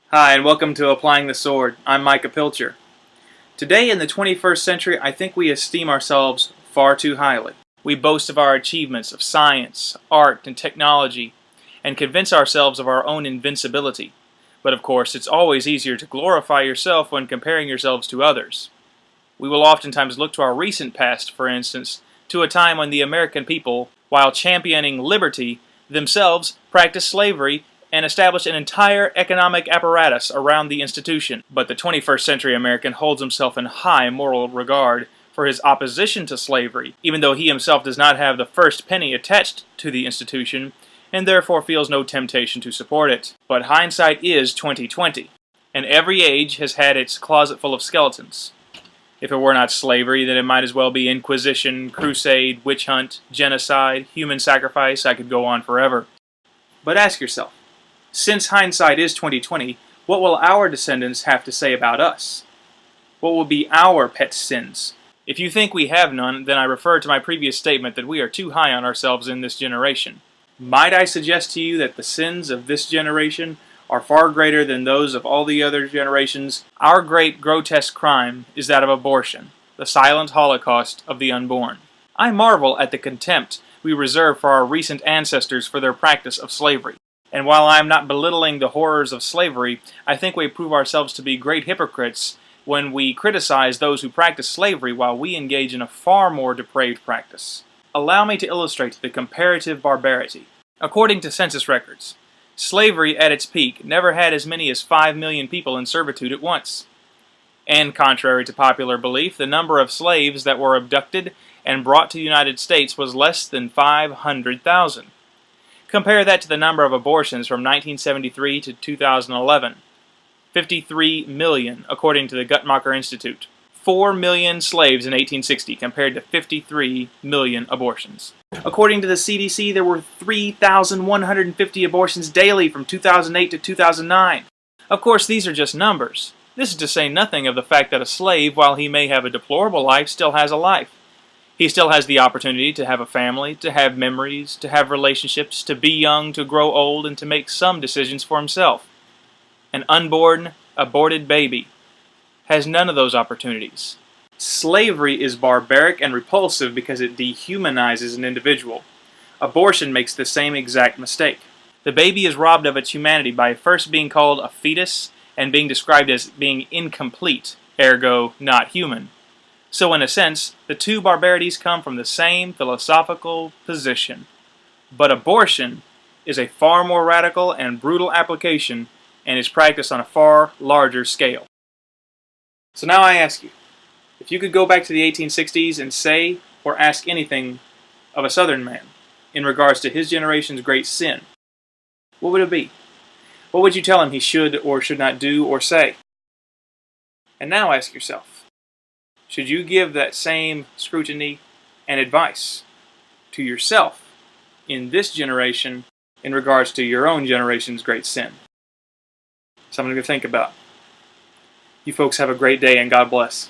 Hi, and welcome to Applying the Sword. I'm Micah Pilcher. Today, in the 21st century, I think we esteem ourselves far too highly. We boast of our achievements of science, art, and technology, and convince ourselves of our own invincibility. But of course, it's always easier to glorify yourself when comparing yourselves to others. We will oftentimes look to our recent past, for instance, to a time when the American people, while championing liberty, themselves practiced slavery and established an entire economic apparatus around the institution. But the 21st century American holds himself in high moral regard for his opposition to slavery, even though he himself does not have the first penny attached to the institution, and therefore feels no temptation to support it. But hindsight is 20/20, and every age has had its closet full of skeletons. If it were not slavery, then it might as well be inquisition, crusade, witch hunt, genocide, human sacrifice. I could go on forever. But ask yourself, since hindsight is 20/20, what will our descendants have to say about us? What will be our pet sins? If you think we have none, then I refer to my previous statement that we are too high on ourselves in this generation. Might I suggest to you that the sins of this generation are far greater than those of all the other generations? Our great grotesque crime is that of abortion, the silent holocaust of the unborn. I marvel at the contempt we reserve for our recent ancestors for their practice of slavery. And while I am not belittling the horrors of slavery, I think we prove ourselves to be great hypocrites when we criticize those who practice slavery while we engage in a far more depraved practice. Allow me to illustrate the comparative barbarity. According to census records, slavery at its peak never had as many as 5 million people in servitude at once. And contrary to popular belief, the number of slaves that were abducted and brought to the United States was less than 500,000. Compare that to the number of abortions from 1973 to 2011. 53 million, according to the Guttmacher Institute. 4 million slaves in 1860 compared to 53 million abortions. According to the CDC, there were 3,150 abortions daily from 2008 to 2009. Of course, these are just numbers. This is to say nothing of the fact that a slave, while he may have a deplorable life, still has a life. He still has the opportunity to have a family, to have memories, to have relationships, to be young, to grow old, and to make some decisions for himself. An unborn, aborted baby has none of those opportunities. Slavery is barbaric and repulsive because it dehumanizes an individual. Abortion makes the same exact mistake. The baby is robbed of its humanity by first being called a fetus and being described as being incomplete, ergo not human. So in a sense, the two barbarities come from the same philosophical position. But abortion is a far more radical and brutal application and is practiced on a far larger scale. So now I ask you, if you could go back to the 1860s and say or ask anything of a Southern man in regards to his generation's great sin, what would it be? What would you tell him he should or should not do or say? And now ask yourself, should you give that same scrutiny and advice to yourself in this generation in regards to your own generation's great sin? Something to think about. You folks have a great day and God bless.